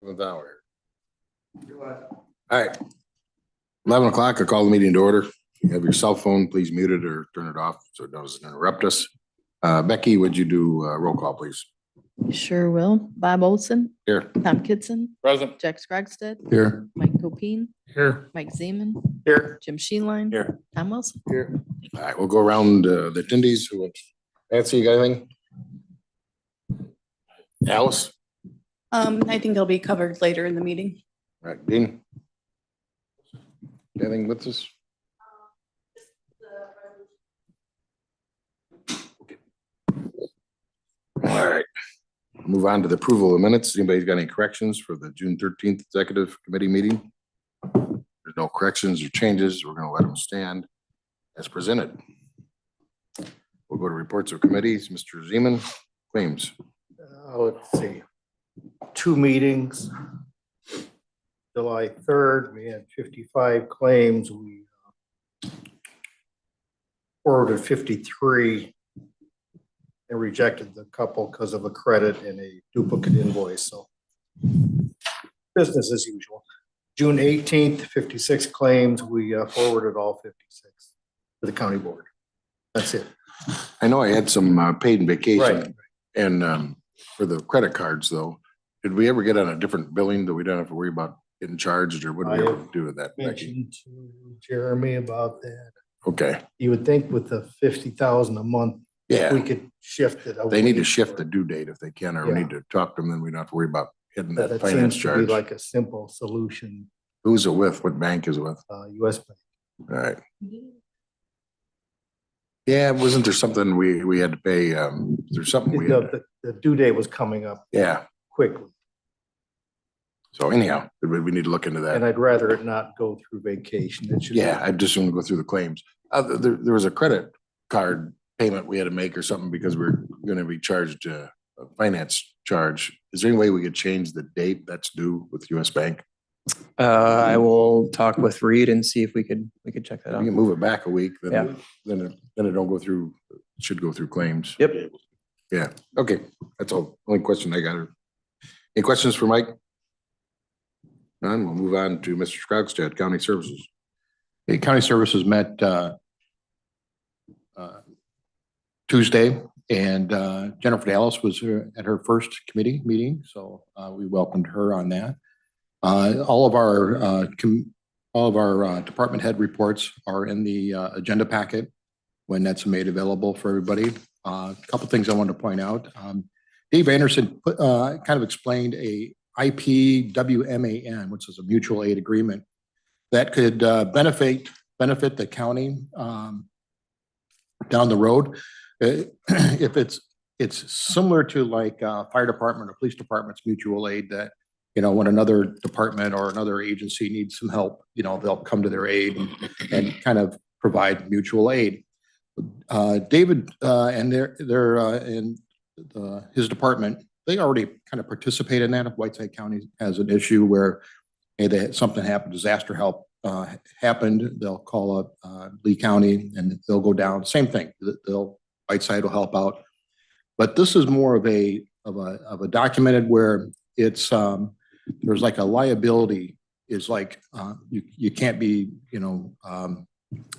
Hour. All right. 11 o'clock, I call the meeting to order. You have your cell phone, please mute it or turn it off so it doesn't interrupt us. Becky, would you do a roll call, please? Sure will. Bob Olson. Here. Tom Kitson. Present. Jack Scrogstead. Here. Mike Copine. Here. Mike Zeman. Here. Jim Sheenline. Here. Tom Wilson. Here. All right, we'll go around the attendees. Who wants? Nancy, you got anything? Alice? I think it'll be covered later in the meeting. All right, Dean? Anything with us? All right, move on to the approval of minutes. Anybody's got any corrections for the June 13th executive committee meeting? There's no corrections or changes. We're going to let them stand as presented. We'll go to reports of committees. Mr. Zeman, claims. Let's see, 2 meetings. July 3rd, we had 55 claims. We forwarded 53 and rejected the couple because of a credit and a duplicate invoice. So business as usual. June 18th, 56 claims. We forwarded all 56 to the county board. That's it. I know I had some paid in vacation. Right. And for the credit cards though, did we ever get on a different billing that we don't have to worry about getting charged, or what do we have to do with that, Becky? Mentioned to Jeremy about that. Okay, You would think with the 50,000 a month, yeah, we could shift it. they need to shift the due date if they can, or we Yeah. need to talk to them, then we don't have to worry about hitting that That finance seems to be charge. like a simple solution, Who's it with? What bank is it with? US Bank. All right. Yeah, wasn't there something we had to pay, there's something we had, The due date was coming up yeah, quickly, so anyhow, we need to look into that. and I'd rather it not go through vacation. It should. Yeah, I just want to go through the claims. There was a credit card payment we had to make or something because we're going to be charged a finance charge. Is there any way we could change the date that's due with US Bank? I will talk with Reed and see if we could check that We out. can move it back a week, Yeah. then it don't go through, it should go through claims. Yep. Yeah, okay, that's all. Only question I got. Any questions for Mike? None, we'll move on to Mr. Scrogstead, County Services. The county services met Tuesday, and Jennifer Dallas was at her first committee meeting, so we welcomed her on that. All of our department head reports are in the agenda packet when that's made available for everybody. A couple things I wanted to point out. Dave Anderson kind of explained a IPWMAN, which is a mutual aid agreement that could benefit the county down the road. If it's similar to like fire department or police department's mutual aid, that when another department or another agency needs some help, they'll come to their aid and kind of provide mutual aid. David and his department, they already kind of participate in that. If Whiteside County has an issue where something happened, disaster help happened, they'll call up Lee County and they'll go down. Same thing. Whiteside will help out. But this is more of a documented where it's there's like a liability is like you can't be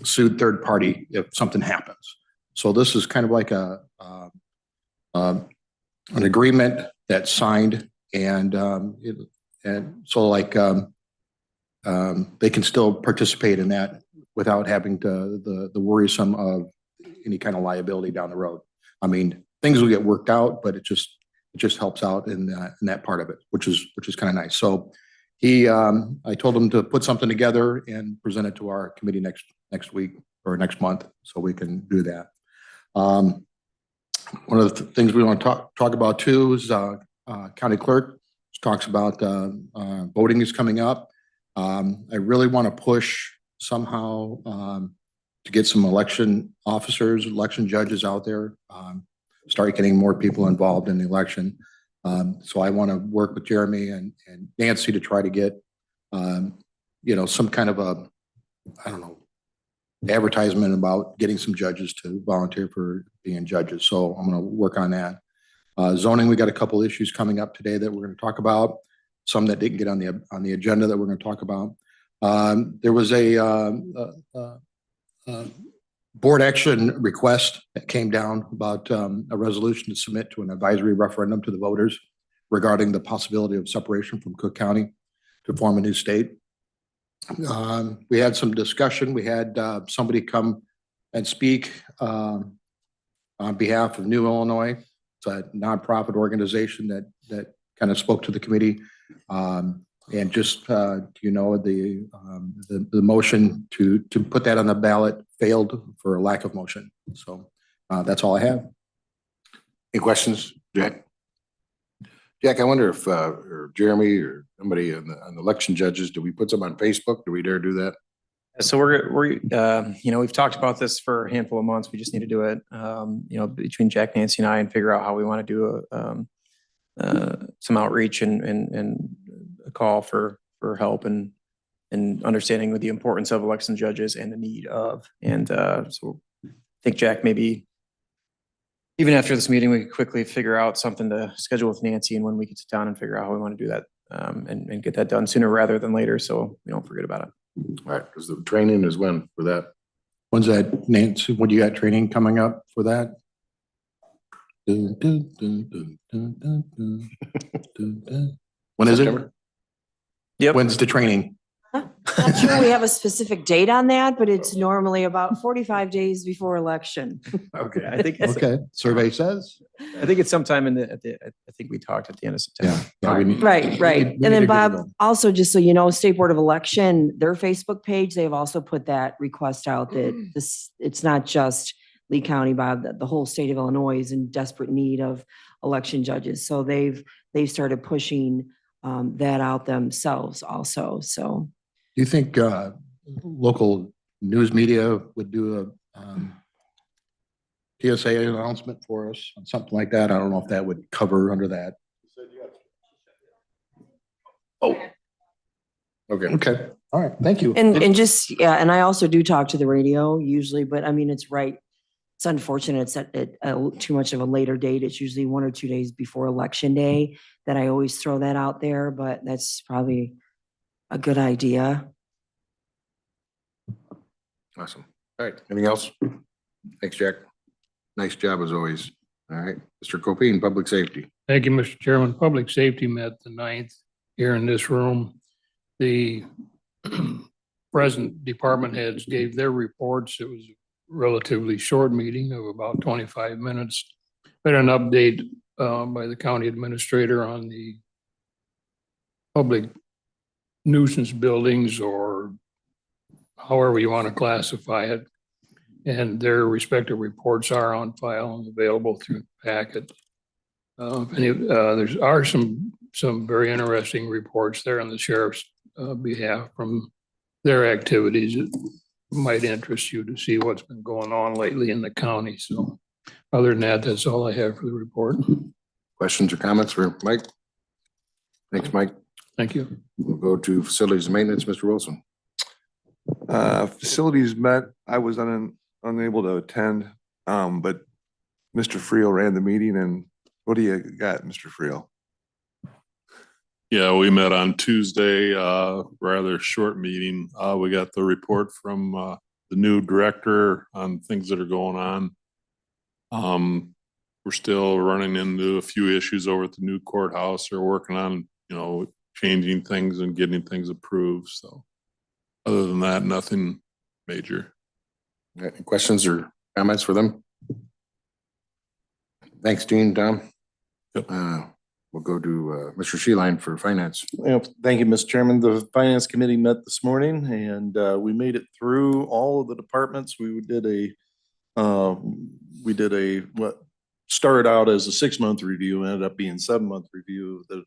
sued third party if something happens. So this is kind of like an agreement that's signed, and so like they can still participate in that without having the worrisome of any kind of liability down the road. I mean, things will get worked out, but it just helps out in that part of it, which is kind of nice. So I told him to put something together and present it to our committee next week or next month, so we can do that. One of the things we want to talk about too is county clerk talks about voting is coming up. I really want to push somehow to get some election officers, election judges out there, start getting more people involved in the election. So I want to work with Jeremy and Nancy to try to get, some kind of advertisement about getting some judges to volunteer for being judges. So I'm going to work on that. Zoning, we got a couple issues coming up today that we're going to talk about. some that didn't get on the agenda that we're going to talk about. There was a board action request that came down about a resolution to submit to an advisory referendum to the voters regarding the possibility of separation from Cook County to form a new state. We had some discussion. We had somebody come and speak on behalf of New Illinois. It's a nonprofit organization that kind of spoke to the committee. And just, you know, the motion to put that on the ballot failed for a lack of motion. So that's all I have. Any questions, Jack? Jack, I wonder if, or Jeremy or somebody on the election judges, do we put some on Facebook? Do we dare do that? So you know, we've talked about this for a handful of months. We just need to do it, you know, between Jack, Nancy and I, and figure out how we want to do some outreach and a call for help and understanding with the importance of election judges and the need of. And so I think, Jack, maybe even after this meeting, we could quickly figure out something to schedule with Nancy and when we could sit down and figure out how we want to do that and get that done sooner rather than later. So we don't forget about it. All right, because the training is when for that? When's that, Nancy? When do you got training coming up for that? When is it? September? Yep. When's the training? Not sure we have a specific date on that, but it's normally about 45 days before election. Okay. I think Okay, survey says. I think it's sometime I think we talked at the end of September. Yeah, we need- Right, we right. need- we And need to then get it Bob, done. also just so you know, State Board of Election, their Facebook page, they've also put that request out that it's not just Lee County, Bob, that the whole state of Illinois is in desperate need of election judges. So they've started pushing that out themselves also, so. Do you think local news media would do a TSA announcement for us, something like that? I don't know if that would cover under that. Oh. Okay. Okay, all right, thank you. And just, yeah, and I also do talk to the radio usually, but I mean, it's right. It's unfortunate it's at too much of a later date. It's usually 1 or 2 days before election day that I always throw that out there, but that's probably a good idea. Awesome. All right, anything else? Thanks, Jack. Nice job as always. All right, Mr. Copine, Public Safety. Thank you, Mr. Chairman. Public Safety met the 9th here in this room. The present department heads gave their reports. It was a relatively short meeting of about 25 minutes. We had an update by the county administrator on the public nuisance buildings, or however you want to classify it. And their respective reports are on file and available through the packet. There are some very interesting reports there on the sheriff's behalf from their activities. It might interest you to see what's been going on lately in the county. So other than that, that's all I have for the report. Questions or comments for Mike? Thanks, Mike. Thank you. We'll go to Facilities and Maintenance, Mr. Wilson. Facilities met. I was unable to attend, but Mr. Friel ran the meeting. And what do you got, Mr. Friel? Yeah, we met on Tuesday, rather short meeting. We got the report from the new director on things that are going on. We're still running into a few issues over at the new courthouse. They're working on, you know, changing things and getting things approved. So other than that, nothing major. Any questions or comments for them? Thanks, Dean. Tom? Yep. We'll go to Mr. Sheeline for Finance. Thank you, Mr. Chairman. The Finance Committee met this morning and we made it through all of the departments. We did what started out as a 6-month review, ended up being 7-month review of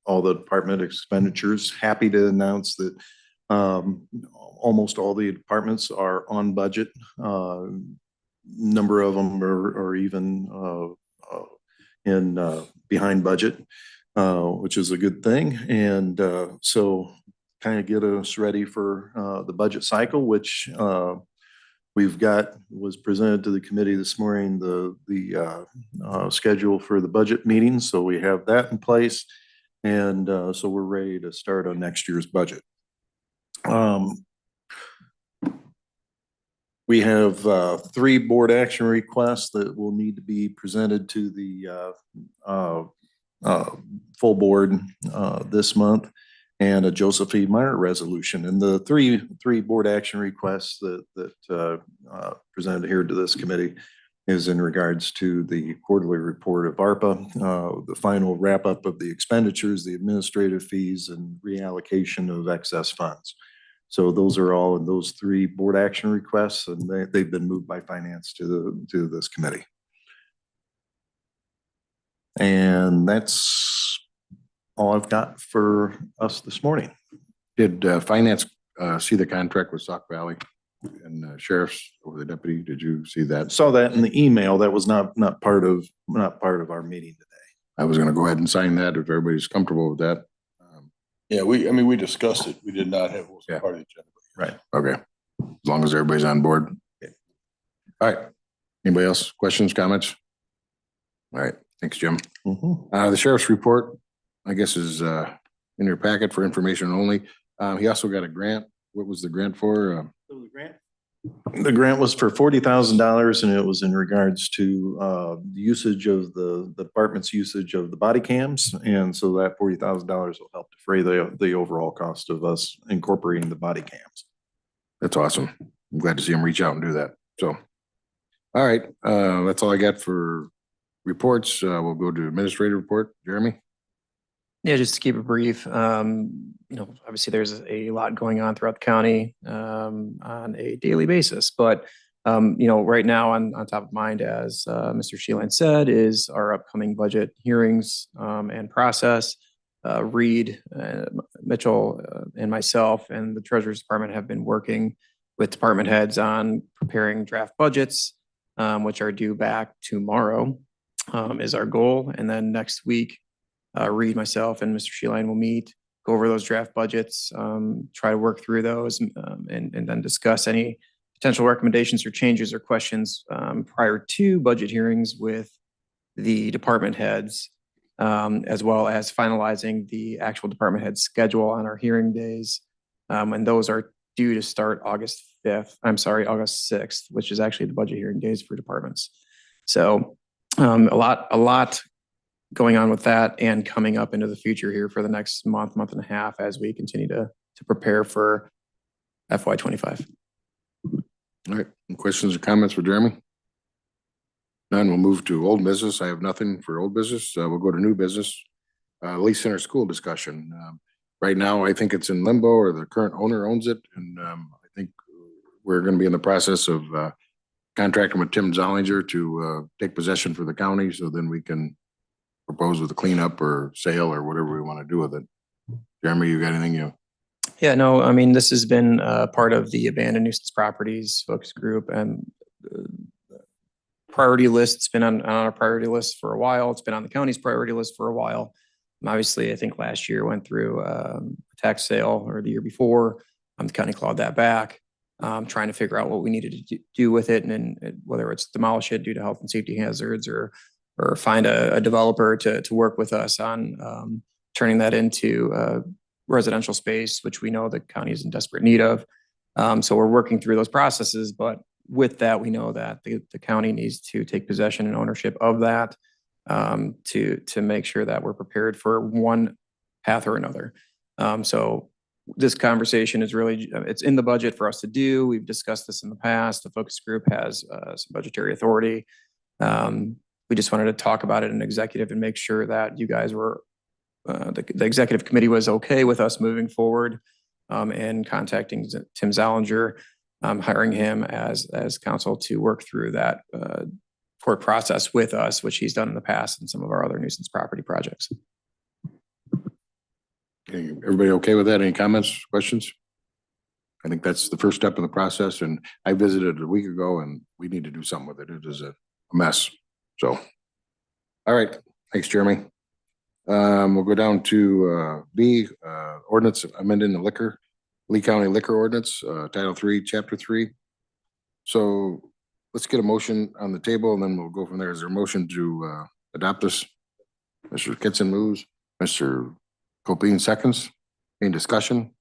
all the department expenditures. Happy to announce that almost all the departments are on budget. Number of them are even in behind budget, which is a good thing. And so kind of get us ready for the budget cycle, which was presented to the committee this morning, the schedule for the budget meeting. So we have that in place. And so we're ready to start on next year's budget. We have 3 board action requests that will need to be presented to the full board this month, and a Joseph E. Meyer resolution. And the three board action requests that presented here to this committee is in regards to the quarterly report of ARPA, the final wrap up of the expenditures, the administrative fees, and reallocation of excess funds. So those are all in those 3 board action requests, and they've been moved by finance to this committee. And that's all I've got for us this morning. Did finance see the contract with Sauk Valley and sheriff's over the deputy? Did you see that? Saw that in the email. That was not part of our meeting today. I was gonna go ahead and sign that if everybody's comfortable with that. Yeah, we discussed it. We did not have, Yeah. part of the agenda. Right. Okay, as long as everybody's on board. Okay. All right. Anybody else? Questions, comments? All right, thanks, Jim. The sheriff's report, I guess, is in your packet for information only. He also got a grant. What was the grant for? The grant was for $40,000, and it was in regards to the usage of the department's usage of the body cams. And so that $40,000 will help defray the overall cost of us incorporating the body cams. That's awesome. I'm glad to see him reach out and do that. So, all right, that's all I got for reports. We'll go to administrative report. Jeremy? Yeah, just to keep it brief, obviously there's a lot going on throughout the county on a daily basis. But, right now on top of mind, as Mr. Sheelan said, is our upcoming budget hearings and process. Reed, Mitchell, and myself and the Treasurer's Department have been working with department heads on preparing draft budgets, which are due back tomorrow, is our goal. And then next week, Reed, myself, and Mr. Sheelan will meet, go over those draft budgets, try to work through those, and then discuss any potential recommendations or changes or questions prior to budget hearings with the department heads, as well as finalizing the actual department head schedule on our hearing days. And those are due to start August 6th, which is actually the budget hearing days for departments. So a lot going on with that and coming up into the future here for the next month and a half as we continue to prepare for FY25. All right, any questions or comments for Jeremy? None. We'll move to old business. I have nothing for old business. We'll go to new business. Lee Center School discussion. Right now, I think it's in limbo, or the current owner owns it. And I think we're going to be in the process of contracting with Tim Zollinger to take possession for the county. So then we can propose with a cleanup or sale or whatever we want to do with it. Jeremy, you got anything Yeah, no, I mean, this has been part of the abandoned nuisance properties focus group and priority list. It's been on our priority list for a while. It's been on the county's priority list for a while. Obviously, I think last year went through a tax sale, or the year before. The county clawed that back, trying to figure out what we needed to do with it, and whether it's demolish it due to health and safety hazards, or find a developer to work with us on turning that into residential space, which we know the county is in desperate need of. So we're working through those processes, but with that, we know that the county needs to take possession and ownership of that to make sure that we're prepared for one path or another. So this conversation is really, it's in the budget for us to do. We've discussed this in the past. The focus group has some budgetary authority. We just wanted to talk about it in executive and make sure that you guys were, the executive committee was okay with us moving forward and contacting Tim Zollinger, hiring him as counsel to work through that court process with us, which he's done in the past in some of our other nuisance property projects. Okay, everybody okay with that? Any comments, questions? I think that's the first step in the process, and I visited a week ago, and we need to do something with it. It is a mess. So, all right, thanks, Jeremy. We'll go down to B, ordinance amending the Lee County Liquor Ordinance, Title 3, Chapter 3. So let's get a motion on the table, and then we'll go from there. Is there a motion to adopt this? Mr. Kitson moves. Mr. Copine seconds. Any discussion?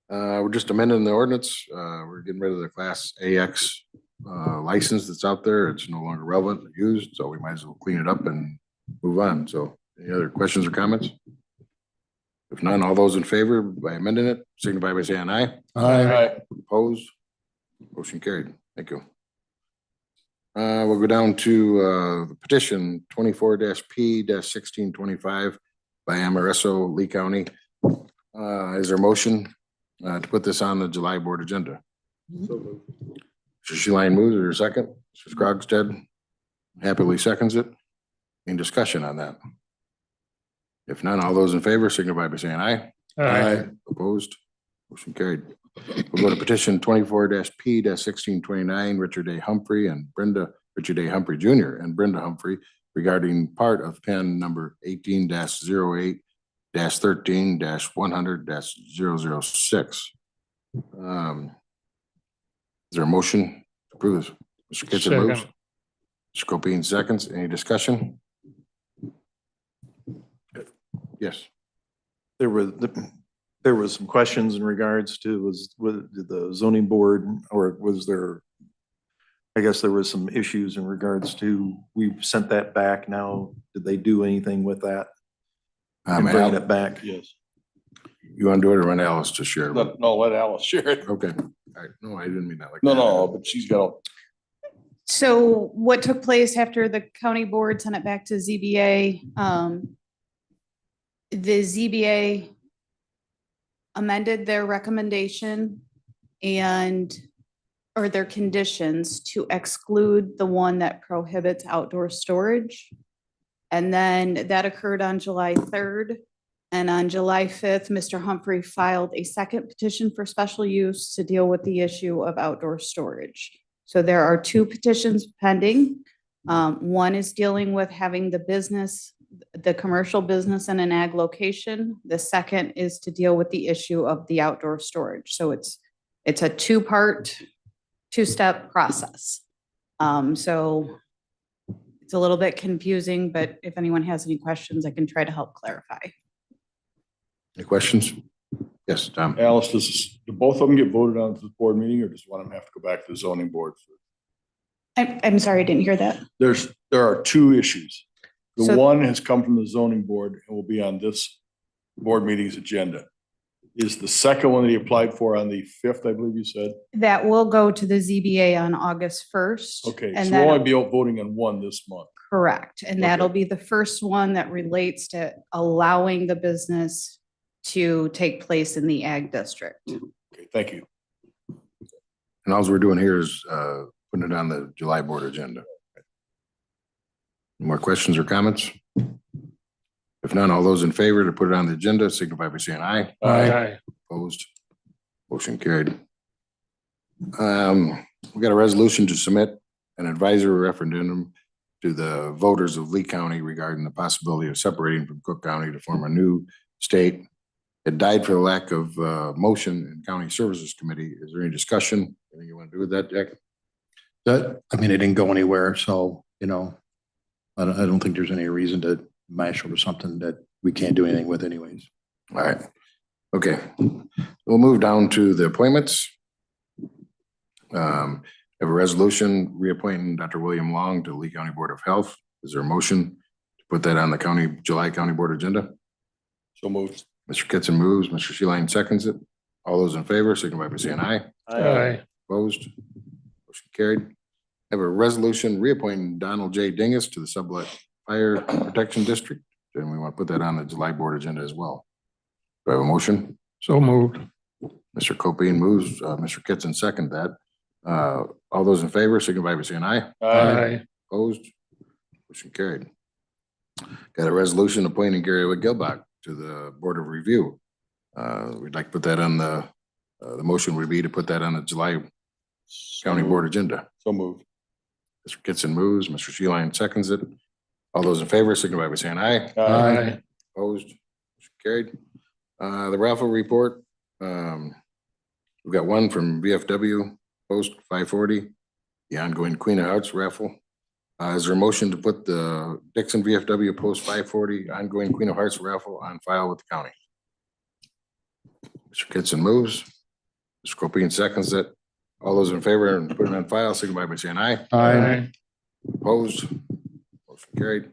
We're just amending the ordinance. We're getting rid of the Class AX license that's out there. It's no longer relevant or used, so we might as well clean it up and move on. So any other questions or comments? If none, all those in favor by amending it, signify by saying aye. Aye. Opposed? Motion carried. Thank you. We'll go down to the petition 24-P-1625 by Amoreso, Lee County. Is there a motion to put this on the July board agenda? Mr. Sheline moves, or a second? Mr. Scrogstead happily seconds it. Any discussion on that? If none, all those in favor signify by saying aye. Aye. Opposed? Motion carried. We'll go to petition 24-P-1629, Richard A. Humphrey Richard A. Humphrey Jr. and Brenda Humphrey regarding part of pen number 18-08-13-100-006. Is there a motion to approve this? Mr. Kitchen moves. Second. Mr. Copine seconds. Any discussion? Yes. There was some questions in regards to was the zoning board, or was there, I guess there was some issues in regards to, we sent that back now. Did they do anything with that? And bring it back? Yes. You want to do it or want Alice to share? No, let Alice share it. Okay. All right. No, I didn't mean that like No, that. no, but she's got So what took place after the county board sent it back to ZBA? The ZBA amended their recommendation or their conditions to exclude the one that prohibits outdoor storage. And then that occurred on July 3rd. And on July 5th, Mr. Humphrey filed a second petition for special use to deal with the issue of outdoor storage. So there are two petitions pending. One is dealing with having the commercial business in an ag location. The second is to deal with the issue of the outdoor storage. So it's a two-step process. So it's a little bit confusing, but if anyone has any questions, I can try to help clarify. Any questions? Yes, Tom. Alice, do both of them get voted on to the board meeting, or does one of them have to go back to the zoning board? I'm sorry, I didn't hear that. There are two issues. The So- one has come from the zoning board and will be on this board meeting's agenda. Is the second one that he applied for on the 5th, I believe you said? That will go to the ZBA on August 1st. Okay, And so we'll only that, be voting on one this month. correct. And that'll Okay. be the first one that relates to allowing the business to take place in the ag district. Okay, thank you. And all we're doing here is putting it on the July board agenda. More questions or comments? If none, all those in favor to put it on the agenda signify by saying aye. Aye. Opposed? Motion carried. We got a resolution to submit an advisory referendum to the voters of Lee County regarding the possibility of separating from Cook County to form a new state. It died for the lack of motion in County Services Committee. Is there any discussion? Anything you want to do with that, Jack? It didn't go anywhere, so, I don't think there's any reason to mash over something that we can't do anything with anyways. All right. Okay. We'll move down to the appointments. Have a resolution reappointing Dr. William Long to Lee County Board of Health. Is there a motion to put that on the July County Board agenda? So moved. Mr. Kitson moves, Mr. Sheline seconds it. All those in favor, signify by saying aye. Aye. Opposed? Motion carried. Have a resolution reappointing Donald J. Dingus to the Sublet Fire Protection District. And we want to put that on the July board agenda as well. Do I have a motion? So moved. Mr. Copine moves, Mr. Kitson second that. All those in favor, signify by saying aye. Aye. Opposed? Motion carried. Got a resolution appointing Gary Gilbach to the Board of Review. We'd like to put that on the motion would be to put that on the July County Board agenda. So moved. Mr. Kitson moves, Mr. Sheline seconds it. All those in favor, signify by saying aye. Aye. Opposed? Motion carried. The raffle report. We've got one from VFW Post 540, the ongoing Queen of Hearts raffle. Is there a motion to put the Dixon VFW Post 540 ongoing Queen of Hearts raffle on file with the county? Mr. Kitson moves. Mr. Copine seconds it. All those in favor and put it on file, signify by saying aye. Aye. Opposed? Motion carried.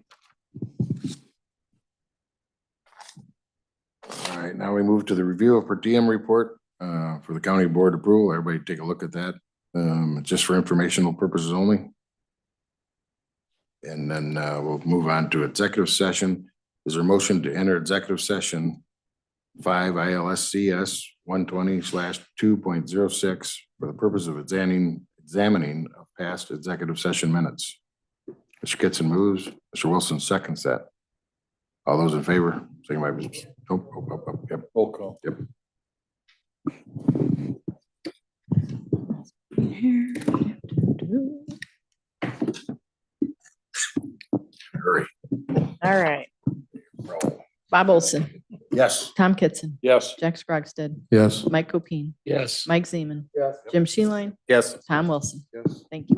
All right, now we move to the review of per diem report for the county board approval. Everybody take a look at that. Just for informational purposes only. And then we'll move on to executive session. Is there a motion to enter executive session 5 ILSCS 120/2.06 for the purpose of examining of past executive session minutes? Mr. Kitson moves. Mr. Wilson seconds that. All those in favor, signify by, yep, Roll call. yep. Hurry. All right. Bob Olson, Yes. Tom Kitson, Yes. Jack Scroggstead, Yes. Mike Copine, Yes. Mike Zeman, Yes. Jim Sheeline, Yes. Tom Wilson. Yes. Thank you.